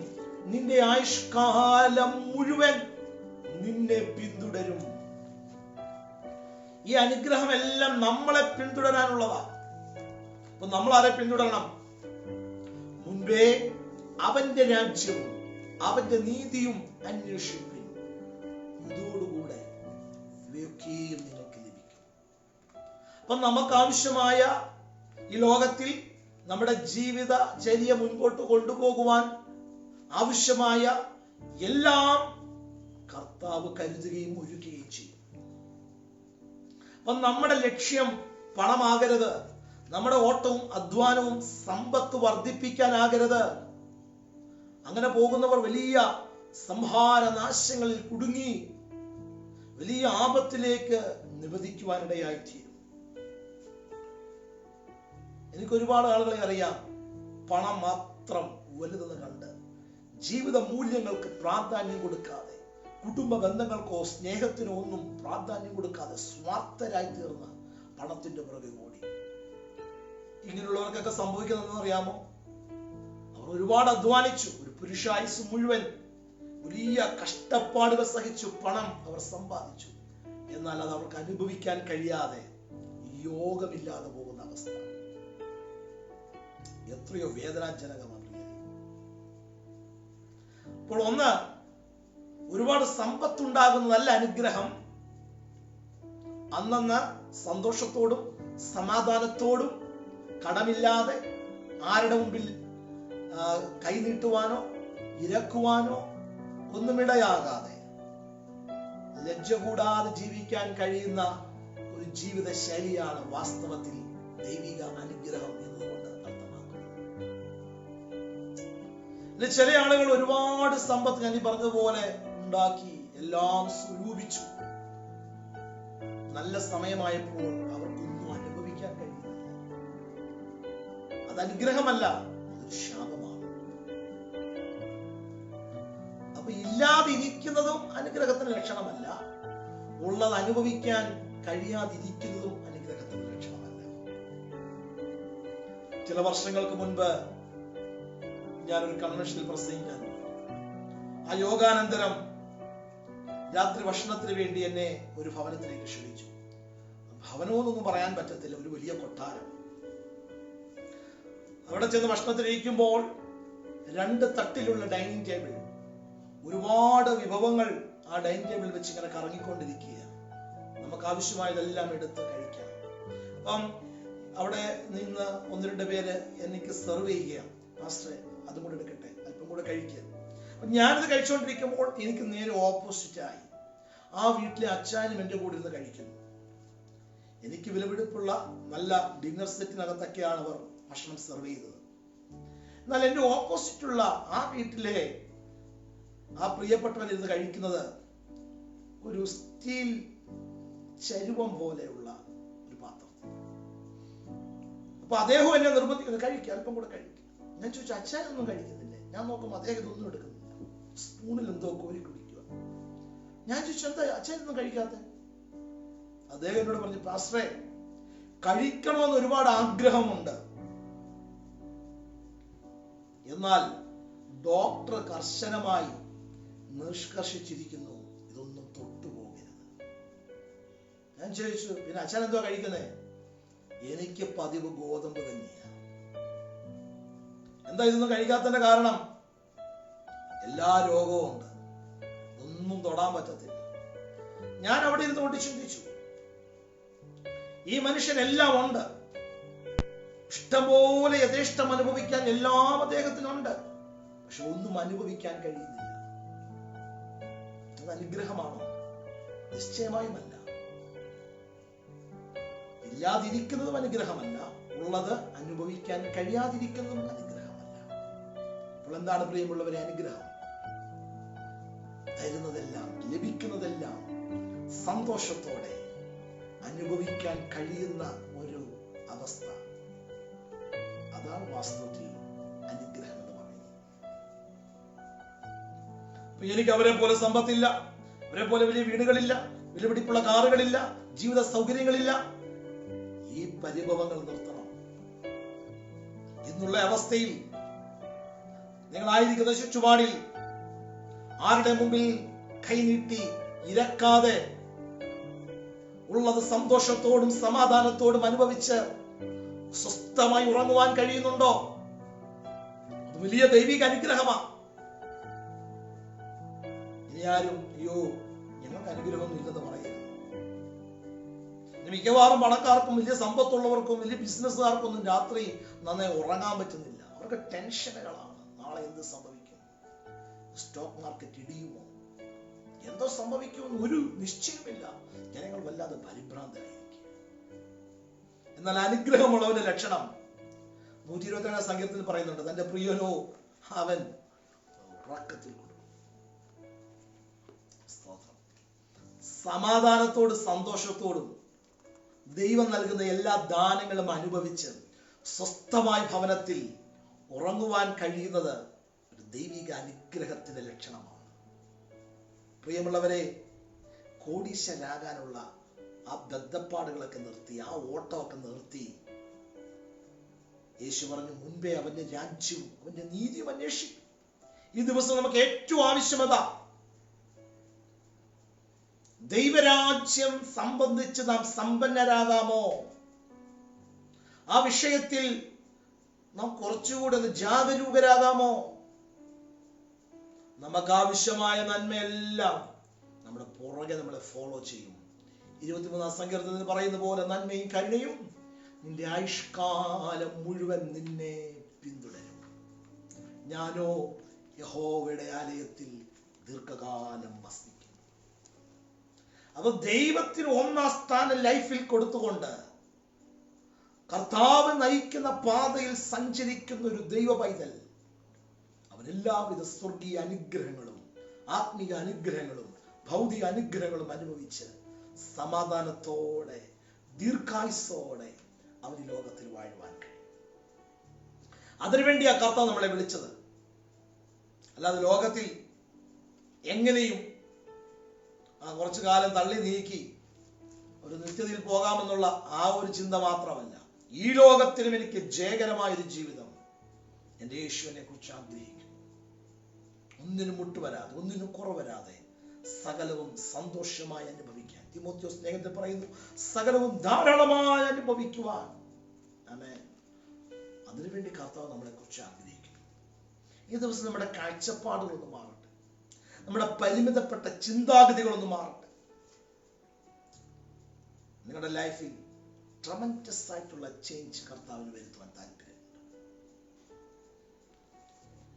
നിന്റെ ആയുഷ്കാലം മുഴുവൻ നിന്നെ പിന്തുടരും. ഈ അനുഗ്രഹം എല്ലാം നമ്മളെ പിന്തുടരാനുള്ളതാ. അപ്പൊ നമ്മൾ ആരെ പിന്തുടരണം? മുൻപേ അവന്റെ രാജ്യവും അവന്റെ നീതിയും അന്വേഷിപ്പിൻ, ഇതോടുകൂടെ ഇവയൊക്കെയും നിങ്ങൾക്ക് ലഭിക്കും. അപ്പൊ നമുക്ക് ആവശ്യമായ ഈ ലോകത്തിൽ നമ്മുടെ ജീവിതചര്യ മുൻപോട്ട് കൊണ്ടുപോകുവാൻ ആവശ്യമായ എല്ലാം കർത്താവ് കരുതുകയും ഒരുക്കുകയും ചെയ്യും. അപ്പൊ നമ്മുടെ ലക്ഷ്യം പണമാകരുത്. നമ്മുടെ ഓട്ടവും അധ്വാനവും സമ്പത്ത് വർദ്ധിപ്പിക്കാനാകരുത്. അങ്ങനെ പോകുന്നവർ വലിയ സംഹാരനാശങ്ങളിൽ കുടുങ്ങി വലിയ ആപത്തിലേക്ക് നിവദിക്കുവാനിടയായിത്തീരും. എനിക്ക് ഒരുപാട് ആളുകളെ അറിയാം, പണം മാത്രം വലുതെന്ന് കണ്ട് ജീവിത മൂല്യങ്ങൾക്ക് പ്രാധാന്യം കൊടുക്കാതെ, കുടുംബ ബന്ധങ്ങൾക്കോ സ്നേഹത്തിനോ ഒന്നും പ്രാധാന്യം കൊടുക്കാതെ സ്വാർത്ഥരായി തീർന്ന് പണത്തിന്റെ പുറകെ ഓടി. ഇങ്ങനെയുള്ളവർക്കൊക്കെ സംഭവിക്കുന്നതെന്ന് അറിയാമോ? അവർ ഒരുപാട് അധ്വാനിച്ചു, ഒരു പുരുഷായുസ് മുഴുവൻ വലിയ കഷ്ടപ്പാടുകൾ സഹിച്ചു പണം അവർ സമ്പാദിച്ചു. എന്നാൽ അത് അവർക്ക് അനുഭവിക്കാൻ കഴിയാതെ യോഗമില്ലാതെ പോകുന്ന അവസ്ഥ എത്രയോ വേദനാജനകമാണ്. അപ്പോൾ ഒന്ന്, ഒരുപാട് സമ്പത്തുണ്ടാകുന്നതല്ല അനുഗ്രഹം. അന്നന്ന് സന്തോഷത്തോടും സമാധാനത്തോടും കടമില്ലാതെ ആരുടെ മുമ്പിൽ കൈനീട്ടുവാനോ ഇരക്കുവാനോ ഒന്നുമിടയാകാതെ ലജ്ജ കൂടാതെ ജീവിക്കാൻ കഴിയുന്ന ഒരു ജീവിത ശൈലിയാണ് വാസ്തവത്തിൽ ദൈവിക അനുഗ്രഹം എന്നതുകൊണ്ട് അർത്ഥമാക്കുന്നത്. ചില ആളുകൾ ഒരുപാട് സമ്പത്ത് ഞാൻ ഈ പറഞ്ഞതുപോലെ ഉണ്ടാക്കി, എല്ലാം സ്വരൂപിച്ചു. നല്ല സമയമായപ്പോൾ അവർക്കൊന്നും അനുഭവിക്കാൻ കഴിയുന്നില്ല. അത് അനുഗ്രഹമല്ല, അതൊരു ശാപമാണ്. അപ്പൊ ഇല്ലാതിരിക്കുന്നതും അനുഗ്രഹത്തിന്റെ ലക്ഷണമല്ല, ഉള്ളത് അനുഭവിക്കാൻ കഴിയാതിരിക്കുന്നതും അനുഗ്രഹത്തിന്റെ ലക്ഷണമല്ല. ചില വർഷങ്ങൾക്ക് മുൻപ് ഞാനൊരു കൺവെൻഷനിൽ പ്രസംഗിക്കാൻ പോയി. ആ യോഗാനന്തരം രാത്രി ഭക്ഷണത്തിന് വേണ്ടി എന്നെ ഒരു ഭവനത്തിലേക്ക് ക്ഷണിച്ചു. ഭവനമൊന്നും പറയാൻ പറ്റത്തില്ല, ഒരു വലിയ കൊട്ടാരം. അവിടെ ചെന്ന് ഭക്ഷണത്തിലിരിക്കുമ്പോൾ 2 തട്ടിലുള്ള ഡൈനിങ് ടേബിൾ, ഒരുപാട് വിഭവങ്ങൾ ആ ഡൈനിങ് ടേബിൾ വെച്ച് ഇങ്ങനെ കറങ്ങിക്കൊണ്ടിരിക്കുക. നമുക്ക് ആവശ്യമായതെല്ലാം എടുത്ത് കഴിക്കാം. അപ്പം അവിടെ നിന്ന് 1-2 പേര് എനിക്ക് സെർവ് ചെയ്യുകയാണ്. മാസ്റ്ററെ, അതും കൂടെ എടുക്കട്ടെ, അല്പം കൂടെ കഴിക്കുക. ഞാനിത് കഴിച്ചുകൊണ്ടിരിക്കുമ്പോൾ എനിക്ക് നേരെ ഓപ്പോസിറ്റ് ആയി ആ വീട്ടിലെ അച്ചാനും എൻ്റെ കൂടെ ഇരുന്ന് കഴിക്കുന്നു. എനിക്ക് വിലപിടിപ്പുള്ള നല്ല ഡിന്നർ സെറ്റിനകത്തൊക്കെയാണ് അവർ ഭക്ഷണം സെർവ് ചെയ്തത്. എന്നാൽ എൻ്റെ ഓപ്പോസിറ്റുള്ള ആ വീട്ടിലെ ആ പ്രിയപ്പെട്ടവൻ ഇരുന്ന് കഴിക്കുന്നത് ഒരു സ്റ്റീൽ ചരുവം പോലെയുള്ള ഒരു പാത്രം. അപ്പൊ അദ്ദേഹം എന്നെ നിർബന്ധിക്കുന്നത്, കഴിക്കുക, അല്പം കൂടെ കഴിക്കുക. ഞാൻ ചോദിച്ചു, അച്ഛനൊന്നും കഴിക്കുന്നില്ലേ? ഞാൻ നോക്കുമ്പോൾ അദ്ദേഹം ഇതൊന്നും എടുക്കുന്നില്ല, സ്പൂണിൽ എന്തോ കോരി കുടിക്കുക. ഞാൻ ചോദിച്ചു, എന്താ അച്ഛനൊന്നും കഴിക്കാത്ത? അദ്ദേഹം എന്നോട് പറഞ്ഞു, പാസ്റ്ററെ, കഴിക്കണമെന്ന് ഒരുപാട് ആഗ്രഹമുണ്ട്, എന്നാൽ ഡോക്ടർ കർശനമായി നിഷ്കർഷിച്ചിരിക്കുന്നു, ഇതൊന്നും തൊട്ടുപോകരുത്. ഞാൻ ചോദിച്ചു, പിന്നെ അച്ഛൻ എന്തോ കഴിക്കുന്നേ? എനിക്ക് പതിവ് ഗോതമ്പ് തന്നെയാണ്. എന്താ ഇതൊന്നും കഴിക്കാത്തതിന്റെ കാരണം? എല്ലാ രോഗവും ഉണ്ട്, ഒന്നും തൊടാൻ പറ്റത്തില്ല. ഞാൻ അവിടെ ഇരുന്നുകൊണ്ട് ചിന്തിച്ചു, ഈ മനുഷ്യൻ എല്ലാം ഉണ്ട്, ഇഷ്ടംപോലെ യഥേഷ്ടം അനുഭവിക്കാൻ എല്ലാം അദ്ദേഹത്തിനുണ്ട്, പക്ഷെ ഒന്നും അനുഭവിക്കാൻ കഴിയുന്നില്ല. അത് അനുഗ്രഹമാണോ? നിശ്ചയമായുമല്ല. ഇല്ലാതിരിക്കുന്നതും അനുഗ്രഹമല്ല, ഉള്ളത് അനുഭവിക്കാൻ കഴിയാതിരിക്കുന്നതും അനുഗ്രഹമല്ല. അപ്പോൾ എന്താണ് പ്രിയമുള്ളവരെ അനുഗ്രഹം? തരുന്നതെല്ലാം, ലഭിക്കുന്നതെല്ലാം സന്തോഷത്തോടെ അനുഭവിക്കാൻ കഴിയുന്ന ഒരു അവസ്ഥ. അതാണ് വാസ്തവത്തിൽ അനുഗ്രഹം എന്ന് പറയുന്നത്. എനിക്ക് അവരെ പോലെ സമ്പത്തില്ല, അവരെ പോലെ വലിയ വീടുകളില്ല, വിലപിടിപ്പുള്ള കാറുകളില്ല, ജീവിത സൗകര്യങ്ങളില്ല. ഈ പരിഭവങ്ങൾ നിർത്തണം. എന്നുള്ള അവസ്ഥയിൽ നിങ്ങളായിരിക്കുന്ന ചുറ്റുപാടിൽ ആരുടെ മുമ്പിൽ കൈനീട്ടി ഇരക്കാതെ ഉള്ളത് സന്തോഷത്തോടും സമാധാനത്തോടും അനുഭവിച്ച് സ്വസ്ഥമായി ഉറങ്ങുവാൻ കഴിയുന്നുണ്ടോ? അത് വലിയ ദൈവിക അനുഗ്രഹമാണ്. ഇനി ആരും അയ്യോ ഞങ്ങൾക്ക് അനുഗ്രഹമൊന്നും ഇല്ലെന്ന് പറയരുത്. മിക്കവാറും പണക്കാർക്കും വലിയ സമ്പത്തുള്ളവർക്കും വലിയ ബിസിനസ്സുകാർക്കൊന്നും രാത്രി നന്നായി ഉറങ്ങാൻ പറ്റുന്നില്ല. അവർക്ക് ടെൻഷനുകളാണ്. നാളെ എന്ത് സംഭവിക്കും? സ്റ്റോക്ക് മാർക്കറ്റ് ഇടിയുമോ? എന്തോ സംഭവിക്കുമെന്ന് ഒരു നിശ്ചയമില്ല. ജനങ്ങൾ വല്ലാതെ പരിഭ്രാന്തരായിരിക്കും. എന്നാൽ അനുഗ്രഹമുള്ളവന്റെ ലക്ഷണം 127 സംഗീതത്തിൽ പറയുന്നുണ്ട്, തന്റെ പ്രിയനോ അവൻ ഉറക്കത്തിൽ കൊടുക്കും. സമാധാനത്തോടും സന്തോഷത്തോടും ദൈവം നൽകുന്ന എല്ലാ ദാനങ്ങളും അനുഭവിച്ച് സ്വസ്ഥമായ ഭവനത്തിൽ ഉറങ്ങുവാൻ കഴിയുന്നത് ഒരു ദൈവിക അനുഗ്രഹത്തിന്റെ ലക്ഷണമാണ്. പ്രിയമുള്ളവരെ, കോടീശ്വരനാകാനുള്ള ആ ബദ്ധപ്പാടുകളൊക്കെ നിർത്തി, ആ ഓട്ടമൊക്കെ നിർത്തി, യേശു പറഞ്ഞു മുൻപേ അവന്റെ രാജ്യവും അവന്റെ നീതിയും അന്വേഷിക്കും. ഈ ദിവസം നമുക്ക് ഏറ്റവും ആവശ്യമതാ. ദൈവരാജ്യം സംബന്ധിച്ച് നാം സമ്പന്നരാകാമോ? ആ വിഷയത്തിൽ നാം കുറച്ചുകൂടെ ഒന്ന് ജാഗരൂകരാകാമോ? നമുക്ക് ആവശ്യമായ നന്മയെല്ലാം നമ്മുടെ പുറകെ നമ്മളെ ഫോളോ ചെയ്യും. 23 സങ്കീർത്തനത്തിൽ പറയുന്ന പോലെ നന്മയും കരുണയും നിന്റെ ആയുഷ്കാലം മുഴുവൻ നിന്നെ പിന്തുടരും. ഞാനോ യഹോവയുടെ ആലയത്തിൽ ദീർഘകാലം വസിക്കും. അപ്പൊ ദൈവത്തിന് ഒന്നാം സ്ഥാനം ലൈഫിൽ കൊടുത്തുകൊണ്ട് കർത്താവ് നയിക്കുന്ന പാതയിൽ സഞ്ചരിക്കുന്ന ഒരു ദൈവ പൈതൽ അവരെല്ലാവിധ സ്വർഗീയ അനുഗ്രഹങ്ങളും ആത്മീയ അനുഗ്രഹങ്ങളും ഭൗതിക അനുഗ്രഹങ്ങളും അനുഭവിച്ച് സമാധാനത്തോടെ ദീർഘായുസ്സോടെ അവന് ലോകത്തിൽ വാഴുവാൻ കഴിയും. അതിനുവേണ്ടിയാ കർത്താവ് നമ്മളെ വിളിച്ചത്. അല്ലാതെ ലോകത്തിൽ എങ്ങനെയും കുറച്ചു കാലം തള്ളി നീക്കി ഒരു നിത്യതയിൽ പോകാമെന്നുള്ള ആ ഒരു ചിന്ത മാത്രമല്ല. ഈ ലോകത്തിലും എനിക്ക് ജയകരമായൊരു ജീവിതം എൻ്റെ യേശുവിനെ കുറിച്ച് ആഗ്രഹിക്കുന്നു. ഒന്നിനും മുട്ടുവരാതെ, ഒന്നിനും കുറവരാതെ സകലവും സന്തോഷമായി അനുഭവിക്കാൻ തിമോഥെയോസ് സ്നേഹത്തിൽ പറയുന്നു, സകലവും ധാരാളമായി അനുഭവിക്കുവാൻ. ആമേൻ. അതിനുവേണ്ടി കർത്താവ് നമ്മളെ കുറിച്ച് ആഗ്രഹിക്കുന്നു. ഈ ദിവസം നമ്മുടെ കാഴ്ചപ്പാടുകളൊന്ന് മാറട്ടെ, നമ്മുടെ പരിമിതപ്പെട്ട ചിന്താഗതികളൊന്ന് മാറട്ടെ. നിങ്ങളുടെ ലൈഫിൽ ട്രമൻഡസ് ആയിട്ടുള്ള ചേഞ്ച് കർത്താവിന് വരുത്തുവാൻ താല്പര്യമുണ്ട്.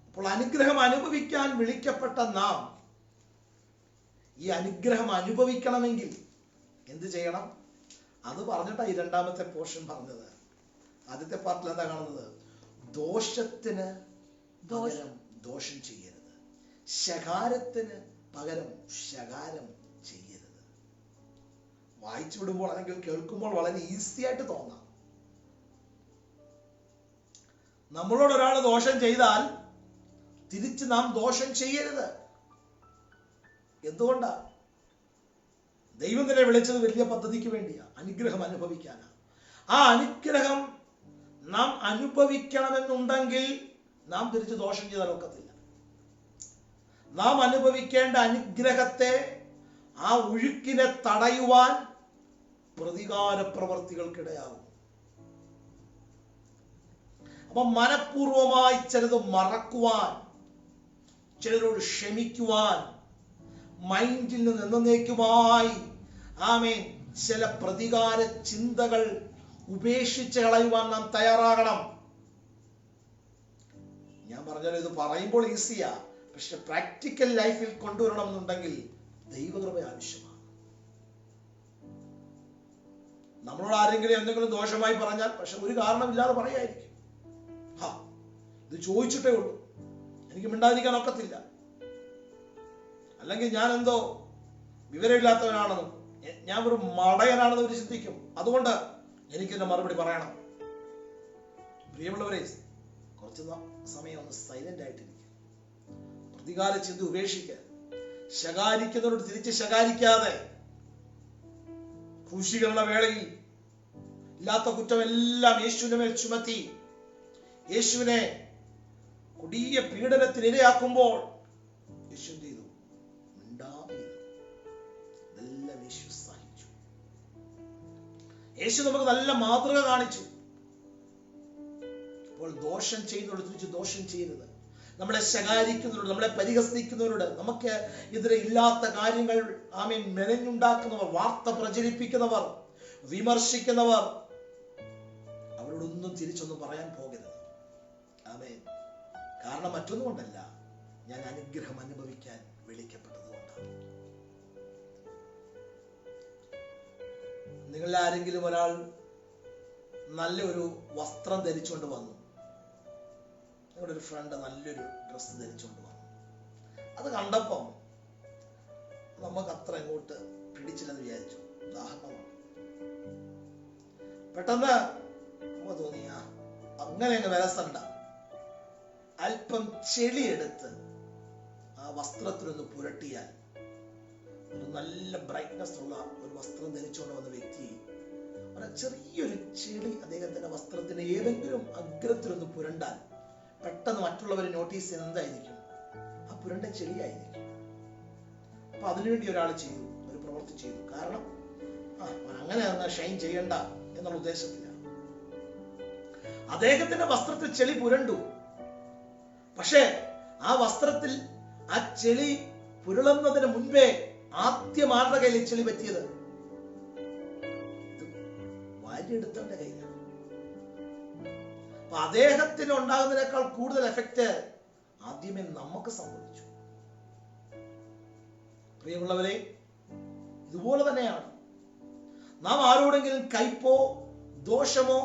അപ്പോൾ അനുഗ്രഹം അനുഭവിക്കാൻ വിളിക്കപ്പെട്ട നാം ഈ അനുഗ്രഹം അനുഭവിക്കണമെങ്കിൽ എന്ത് ചെയ്യണം? അത് പറഞ്ഞിട്ടാ ഈ രണ്ടാമത്തെ പോർഷൻ പറഞ്ഞത്. ആദ്യത്തെ പാർട്ടിൽ എന്താ കാണുന്നത്? ദോഷത്തിന് പകരം ദോഷം ചെയ്യരുത്, ശകാരത്തിന് പകരം ശകാരം ചെയ്യരുത്. വായിച്ചു വിടുമ്പോൾ അല്ലെങ്കിൽ കേൾക്കുമ്പോൾ വളരെ ഈസി ആയിട്ട് തോന്നാം. നമ്മളോട് ഒരാൾ ദോഷം ചെയ്താൽ തിരിച്ച് നാം ദോഷം ചെയ്യരുത്. എന്തുകൊണ്ടാ? ദൈവം തന്നെ വിളിച്ചത് വലിയ പദ്ധതിക്ക് വേണ്ടിയാ, അനുഗ്രഹം അനുഭവിക്കാനാ. ആ അനുഗ്രഹം നാം അനുഭവിക്കണമെന്നുണ്ടെങ്കിൽ നാം തിരിച്ച് ദോഷം ചെയ്താൽ ഒക്കത്തില്ല. നാം അനുഭവിക്കേണ്ട അനുഗ്രഹത്തെ, ആ ഒഴുക്കിനെ തടയുവാൻ പ്രതികാര പ്രവർത്തികൾക്കിടയാകും. അപ്പൊ മനഃപൂർവമായി ചിലത് മറക്കുവാൻ, ചിലരോട് ക്ഷമിക്കുവാൻ, മൈൻഡിൽ നിന്ന് എന്നേക്കുമായി ആമേൻ ചില പ്രതികാര ചിന്തകൾ ഉപേക്ഷിച്ച് കളയുവാൻ നാം തയ്യാറാകണം. ഞാൻ പറഞ്ഞാൽ ഇത് പറയുമ്പോൾ ഈസിയാ, പക്ഷെ പ്രാക്ടിക്കൽ ലൈഫിൽ കൊണ്ടുവരണം എന്നുണ്ടെങ്കിൽ ദൈവകൃപ ആവശ്യമാണ്. നമ്മളോട് ആരെങ്കിലും എന്തെങ്കിലും ദോഷമായി പറഞ്ഞാൽ പക്ഷെ ഒരു കാരണമില്ലാതെ പറയായിരിക്കും, ഇത് ചോദിച്ചിട്ടേ ഉള്ളൂ, എനിക്ക് മിണ്ടാതിരിക്കാൻ ഒക്കത്തില്ല, അല്ലെങ്കിൽ ഞാൻ എന്തോ വിവരമില്ലാത്തവനാണെന്നും ഞാൻ ഒരു മടയനാണെന്ന് അവർ ചിന്തിക്കും, അതുകൊണ്ട് എനിക്കെന്നെ മറുപടി പറയണം. പ്രിയമുള്ളവരെ, കുറച്ച് സമയം ഒന്ന് സൈലന്റ് ആയിട്ടിരിക്കുക. പ്രതികാര ചിന്ത ഉപേക്ഷിക്കുക. ശകാരിക്കുന്നവരോട് തിരിച്ച് ശകാരിക്കാതെ, ക്രൂശീകരണ വേളയിൽ ഇല്ലാത്ത കുറ്റമെല്ലാം യേശുവിന്റെ മേൽ ചുമത്തി യേശുവിനെ കൊടിയ പീഡനത്തിന് ഇരയാക്കുമ്പോൾ യേശു എന്ത് ചെയ്തു? ഇതെല്ലാം യേശു സഹിച്ചു. യേശു നമുക്ക് നല്ല മാതൃക കാണിച്ചു. അപ്പോൾ ദോഷം ചെയ്യുന്നവരോട് തിരിച്ച് ദോഷം ചെയ്യരുത്. നമ്മളെ ശകാരിക്കുന്നവരോട്, നമ്മളെ പരിഹസിക്കുന്നവരോട്, നമുക്ക് എതിരെ ഇല്ലാത്ത കാര്യങ്ങൾ ആമേൻ മെനഞ്ഞുണ്ടാക്കുന്നവർ, വാർത്ത പ്രചരിപ്പിക്കുന്നവർ, വിമർശിക്കുന്നവർ, അവരോടൊന്നും തിരിച്ചൊന്നും പറയാൻ പോകരുത്. ആമേൻ. കാരണം മറ്റൊന്നും കൊണ്ടല്ല, ഞാൻ അനുഗ്രഹം അനുഭവിക്കാൻ വിളിക്കപ്പെട്ടതുകൊണ്ടാണ്. നിങ്ങളിൽ ആരെങ്കിലും ഒരാൾ നല്ലൊരു വസ്ത്രം ധരിച്ചുകൊണ്ട് വന്നു, നിങ്ങളുടെ ഒരു ഫ്രണ്ട് നല്ലൊരു ഡ്രസ്സ് ധരിച്ചുകൊണ്ട് വന്നു, അത് കണ്ടപ്പം നമുക്ക് അത്ര അങ്ങോട്ട് പിടിച്ചില്ലെന്ന് വിചാരിച്ചു. ഉദാഹരണമാണ്. പെട്ടെന്ന് നമുക്ക് തോന്നി അങ്ങനെ അങ്ങ് വിലസണ്ട, അല്പം ചെളിയെടുത്ത് ആ വസ്ത്രത്തിനൊന്ന് പുരട്ടിയാൽ ഒരു നല്ല ബ്രൈറ്റ്നസ് ഉള്ള ഒരു വസ്ത്രം ധരിച്ചുകൊണ്ട് വന്ന വ്യക്തി ചെറിയൊരു ചെളി അദ്ദേഹത്തിന്റെ വസ്ത്രത്തിന്റെ ഏതെങ്കിലും അഗ്രത്തിലൊന്ന് പുരണ്ടാൽ പെട്ടെന്ന് മറ്റുള്ളവർ നോട്ടീസ് ചെയ്യുന്നത് എന്തായിരിക്കും? ആ പുരണ്ട ചെളിയായിരിക്കും. അപ്പൊ അതിനുവേണ്ടി ഒരാൾ ചെയ്തു, ഒരു പ്രവൃത്തി ചെയ്തു. കാരണം അങ്ങനെ ഷൈൻ ചെയ്യണ്ട എന്നുള്ള ഉദ്ദേശത്തില്ല. അദ്ദേഹത്തിന്റെ വസ്ത്രത്തിൽ ചെളി പുരണ്ടു. പക്ഷേ ആ വസ്ത്രത്തിൽ ആ ചെളി പുരളുന്നതിന് മുൻപേ ആദ്യം ആരുടെ കയ്യിൽ ചെളി പറ്റിയത്? വാരിയെടുത്തവന്റെ കയ്യിലാണ്. അപ്പൊ അദ്ദേഹത്തിന് ഉണ്ടാകുന്നതിനേക്കാൾ കൂടുതൽ എഫക്റ്റ് ആദ്യമേ നമുക്ക് സംഭവിച്ചു. പ്രിയമുള്ളവരെ, ഇതുപോലെ തന്നെയാണ് നാം ആരോടെങ്കിലും കയ്പോ ദോഷമോ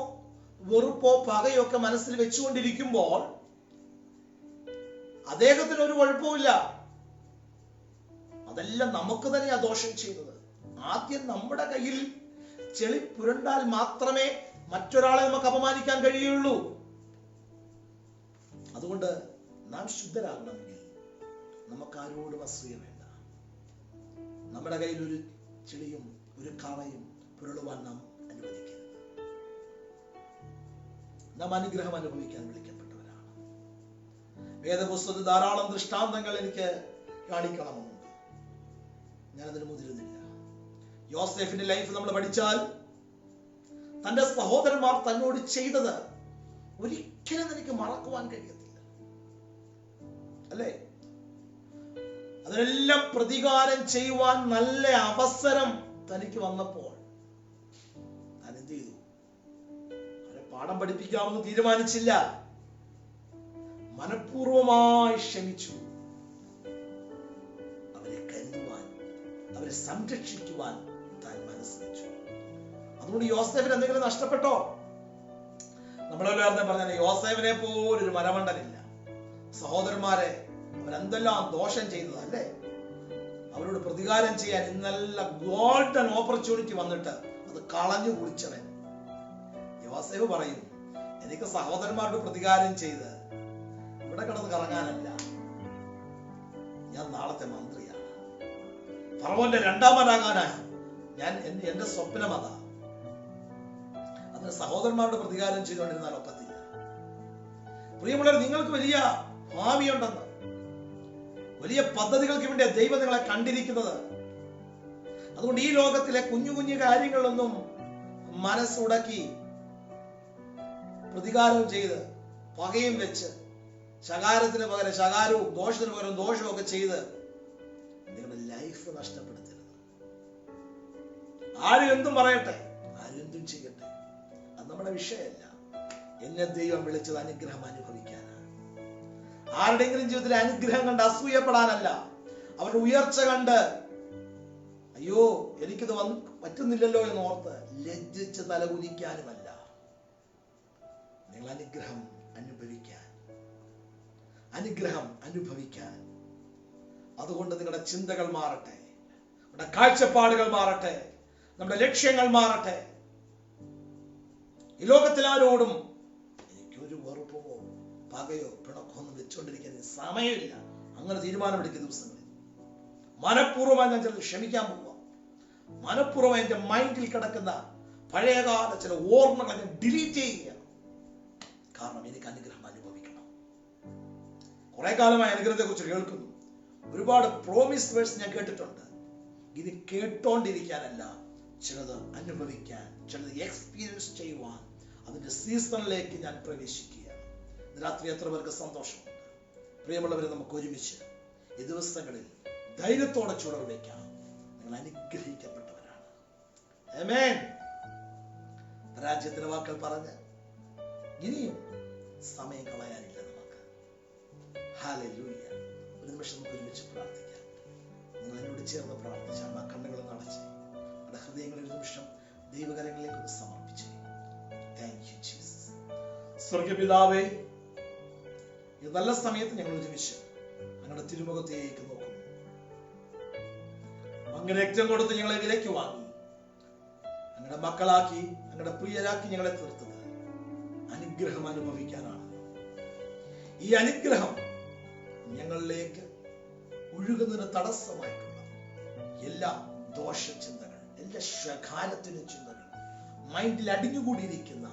വെറുപ്പോ പകയോ ഒക്കെ മനസ്സിൽ വെച്ചുകൊണ്ടിരിക്കുമ്പോൾ അദ്ദേഹത്തിന് ഒരു കുഴപ്പമില്ല. അതെല്ലാം നമുക്ക് തന്നെയാ ദോഷം ചെയ്യുന്നത്. ആദ്യം നമ്മുടെ കയ്യിൽ ചെളി പുരണ്ടാൽ മാത്രമേ മറ്റൊരാളെ നമുക്ക് അപമാനിക്കാൻ കഴിയുള്ളൂ. അതുകൊണ്ട് നാം ശുദ്ധരാകണമെങ്കിൽ നമുക്ക് ആരോടും അസൂയ വേണ്ട. നമ്മുടെ കയ്യിൽ ഒരു ചെളിയും ഒരു കളയും പുരളുവാൻ നാം അനുവദിക്കരുത്. നാം അനുഗ്രഹം അനുഭവിക്കാൻ വിളിക്കപ്പെട്ടവരാണ്. വേദപുസ്തകത്തിൽ ധാരാളം ദൃഷ്ടാന്തങ്ങൾ എനിക്ക് കാണിക്കണമെന്നുണ്ട്. ഞാനതിന് മുതിരുന്നില്ല. യോസേഫിന്റെ ലൈഫ് നമ്മൾ പഠിച്ചാൽ തന്റെ സഹോദരന്മാർ തന്നോട് ചെയ്തത് ഒരിക്കലും എനിക്ക് മറക്കുവാൻ കഴിയത്തില്ല, അല്ലേ? അതിനെല്ലാം പ്രതികാരം ചെയ്യുവാൻ നല്ല അവസരം തനിക്ക് വന്നപ്പോൾ താൻ എന്ത് ചെയ്തു? അവരെ പാഠം പഠിപ്പിക്കാമെന്ന് തീരുമാനിച്ചില്ല. മനഃപൂർവമായി ക്ഷമിച്ചു. അവരെ കരുതുവാൻ, അവരെ സംരക്ഷിക്കുവാൻ താൻ മനസ്സ് വെച്ചു. അതുകൊണ്ട് യോസേഫിന് എന്തെങ്കിലും നഷ്ടപ്പെട്ടോ? നമ്മളെല്ലാവരും പറഞ്ഞ യോസേഫിനെ പോലൊരു മരമണ്ടനില്ല. സഹോദരന്മാരെ അവരെന്തെല്ലാം ദോഷം ചെയ്തതല്ലേ? അവരോട് പ്രതികാരം ചെയ്യാൻ ഇന്നെല്ലാം ഗോൾഡൻ ഓപ്പർച്യൂണിറ്റി വന്നിട്ട് അത് കളഞ്ഞു കുളിച്ചവൻ യോസേഫ് പറയും, എനിക്ക് സഹോദരന്മാരോട് പ്രതികാരം ചെയ്ത് ഇവിടെ കിടന്ന് കറങ്ങാനല്ല, ഞാൻ നാളത്തെ മന്ത്രിയാണ്, ഫറവോന്റെ രണ്ടാമനാകാനാണ് ഞാൻ. എന്റെ സ്വപ്നം അതാ. അതിന് സഹോദരന്മാരുടെ പ്രതികാരം ചെയ്തുകൊണ്ടിരുന്നാൽ ഒക്കത്തില്ല. പ്രിയമുള്ളവർ, നിങ്ങൾക്ക് വലിയ ഭാവിയുണ്ടെന്ന്, വലിയ പദ്ധതികൾക്ക് വേണ്ടി ദൈവം നിങ്ങളെ കണ്ടിരിക്കുന്നത്. അതുകൊണ്ട് ഈ ലോകത്തിലെ കുഞ്ഞു കുഞ്ഞു കാര്യങ്ങളൊന്നും മനസ്സുടക്കി പ്രതികാരം ചെയ്ത് പകയും വെച്ച് ശകാരത്തിന് പകരം ശകാരവും ദോഷത്തിന് പകരം ദോഷവും ഒക്കെ ചെയ്ത് നിങ്ങളുടെ ലൈഫ് നഷ്ടപ്പെടുത്തരുത്. ആരും എന്തും പറയട്ടെ, ആരും എന്തും ചെയ്യട്ടെ, അത് നമ്മുടെ വിഷയമല്ല. എന്നെ ദൈവം വിളിച്ചത് അനുഗ്രഹം അനുഭവിക്കാനാണ്. ആരുടെയെങ്കിലും ജീവിതത്തിൽ അനുഗ്രഹം കണ്ട് അസൂയപ്പെടാനല്ല, അവരുടെ ഉയർച്ച കണ്ട് അയ്യോ എനിക്കിത് പറ്റുന്നില്ലല്ലോ എന്ന് ഓർത്ത് ലജ്ജിച്ച് തലകുനിക്കാനുമല്ല. നിങ്ങൾ അനുഗ്രഹം അനുഭവിക്കാൻ. അതുകൊണ്ട് നിങ്ങളുടെ ചിന്തകൾ മാറട്ടെ, നമ്മുടെ കാഴ്ചപ്പാടുകൾ മാറട്ടെ, നമ്മുടെ ലക്ഷ്യങ്ങൾ മാറട്ടെ. ഈ ലോകത്തിൽ ആരോടും എനിക്കൊരു വെറുപ്പോ പകയോ പിണക്കോ ഒന്നും വെച്ചുകൊണ്ടിരിക്കാൻ സമയമില്ല. അങ്ങനെ തീരുമാനമെടുക്കുന്ന ദിവസങ്ങളിൽ മനഃപൂർവ്വമായി ഞാൻ ചിലത് ക്ഷമിക്കാൻ പോവാം. മനഃപൂർവ്വം എന്റെ മൈൻഡിൽ കിടക്കുന്ന പഴയകാല ചില ഓർമ്മകൾ ഞാൻ ഡിലീറ്റ് ചെയ്യുക. കാരണം എനിക്ക് അനുഗ്രഹം അനുഭവിക്കണം. കുറെ കാലമായി അനുഗ്രഹത്തെ കുറിച്ച് കേൾക്കുന്നു. ഒരുപാട് പ്രോമിസ് വേഴ്സ് ഞാൻ കേട്ടിട്ടുണ്ട്. ഇത് കേട്ടോണ്ടിരിക്കാനല്ല, ചിലത് അനുഭവിക്കാൻ, ചിലത് എക്സ്പീരിയൻസ് ചെയ്യുവാൻ, അതിന്റെ സീസണിലേക്ക് ഞാൻ പ്രവേശിക്കുകയാണ്. രാത്രി എത്ര പേർക്ക് സന്തോഷമുണ്ട്? പ്രിയമുള്ളവരെ, നമുക്ക് ഒരുമിച്ച് ഈ ദിവസങ്ങളിൽ ധൈര്യത്തോടെ ചുവടുവയ്ക്കാം. നിങ്ങൾ അനുഗ്രഹിക്കപ്പെട്ടവരാണ്. ആമേൻ. രാജ്യത്തിന്റെ വാക്കുകൾ പറഞ്ഞ് ഇനിയും സമയം കളയാനില്ല നമുക്ക്. ഹല്ലേലൂയ. ഒരു നിമിഷം നമുക്ക് ഒരുമിച്ച് പ്രാർത്ഥിക്കാം. നിങ്ങൾ എന്നോട് ചേർന്ന് പ്രാർത്ഥിച്ചാൽ ആ കണ്ണുകളും അടച്ച് നമ്മുടെ ഹൃദയങ്ങളിൽ ഒരു നിമിഷം ദൈവകരങ്ങളിലേക്ക് ഒന്ന് സമർപ്പിച്ചേ. Thank you Jesus. സ്വർഗ്ഗപിതാവേ, ഈ നല്ല സമയത്ത് ഞങ്ങൾ ഒരുമിച്ച് ഞങ്ങളുടെ തിരുമുഖത്തേക്ക് നോക്കുന്നു. അങ്ങ് രക്തം കൊടുത്ത് ഞങ്ങളെ വിലയ്ക്ക് വാങ്ങി ഞങ്ങളുടെ മക്കളാക്കി, ഞങ്ങളുടെ പ്രിയരാക്കി ഞങ്ങളെ തീർത്തത് അനുഗ്രഹം അനുഭവിക്കാനാണ്. ഈ അനുഗ്രഹം ഞങ്ങളിലേക്ക് ഒഴുകുന്നതിന് തടസ്സമായിട്ടുള്ള എല്ലാ ദോഷചിന്തകൾ, എല്ലാ ശകാരത്തിനും ചിന്തകൾ, മൈൻഡിൽ അടിഞ്ഞുകൂടിയിരിക്കുന്ന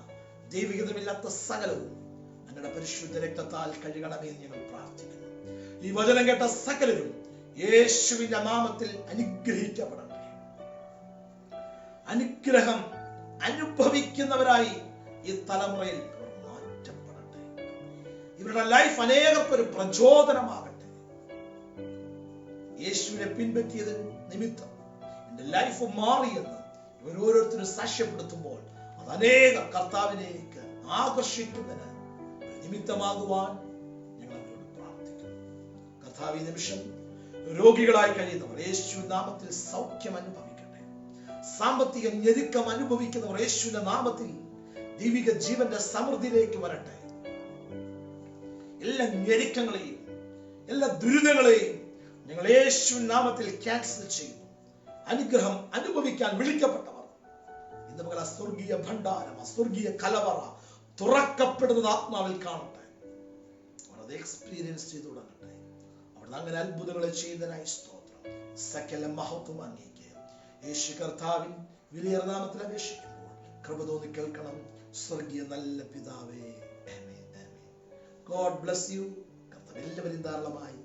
ദൈവികതമില്ലാത്ത സകലവും ഞങ്ങളുടെ പരിശുദ്ധ രക്തത്താൽ കഴുകണമേ എന്ന് ഞങ്ങൾ പ്രാർത്ഥിക്കുന്നു. ഈ വചനം കേട്ട സകലരും യേശുവിന്റെ നാമത്തിൽ അനുഗ്രഹിക്കപ്പെടട്ടെ. അനുഗ്രഹം അനുഭവിക്കുന്നവരായി ഈ തലമുറയിൽ മാറ്റപ്പെടട്ടെ. ഇവരുടെ ലൈഫ് അനേകർക്കൊരു പ്രചോദനമാകട്ടെ. യേശുവിനെ പിൻപറ്റിയത് നിമിത്തം എന്റെ ലൈഫ് മാറിയെന്ന് ഇവർ ഓരോരുത്തരും സാക്ഷ്യപ്പെടുത്തുമ്പോൾ അത് അനേകം കർത്താവിലേക്ക് ആകർഷിക്കുന്നതിന് നിമിത്തമാകുവാൻ ഞങ്ങൾ അവരോട് പ്രാർത്ഥിക്കുന്നു. കർത്താവ്, ഈ നിമിഷം രോഗികളായി കഴിയുന്നവർ യേശു നാമത്തിൽ സൗഖ്യം അനുഭവിക്കട്ടെ. സാമ്പത്തിക ഞെരുക്കം അനുഭവിക്കുന്നവർ യേശുവിന്റെ നാമത്തിൽ ദൈവിക ജീവന്റെ സമൃദ്ധിയിലേക്ക് വരട്ടെ. എല്ലാ ഞെരുക്കങ്ങളെയും എല്ലാ ദുരിതങ്ങളെയും ഞങ്ങൾ യേശുവിൻ നാമത്തിൽ ക്യാൻസൽ ചെയ്യുന്നു. അനുഗ്രഹം അനുഭവിക്കാൻ വിളിക്കപ്പെട്ടവർ ഇന്ന് പകൽ സ്വർഗീയ ഭണ്ഡാരം, സ്വർഗീയ കലവറ തുറക്കപ്പെടുന്നത് ആത്മാവിൽ കാണട്ടെ. അവർ അത് എക്സ്പീരിയൻസ് ചെയ്തു തുടങ്ങട്ടെ. അവിടെ അങ്ങനെ അത്ഭുതങ്ങളെ ചെയ്യുന്നതിനായി സ്തോത്രം. സകല മഹത്വം അങ്ങേക്ക് യേശു കർത്താവിൻ വിലയേറിയ നാമത്തിൽ അപേക്ഷിക്കുമ്പോൾ കൃപ തോന്നി കേൾക്കണം. സ്വർഗീയ നല്ല പിതാവേ. ആമേൻ, ആമേൻ. God bless you. കർത്താവ് എല്ലാവരും ധാരാളമായി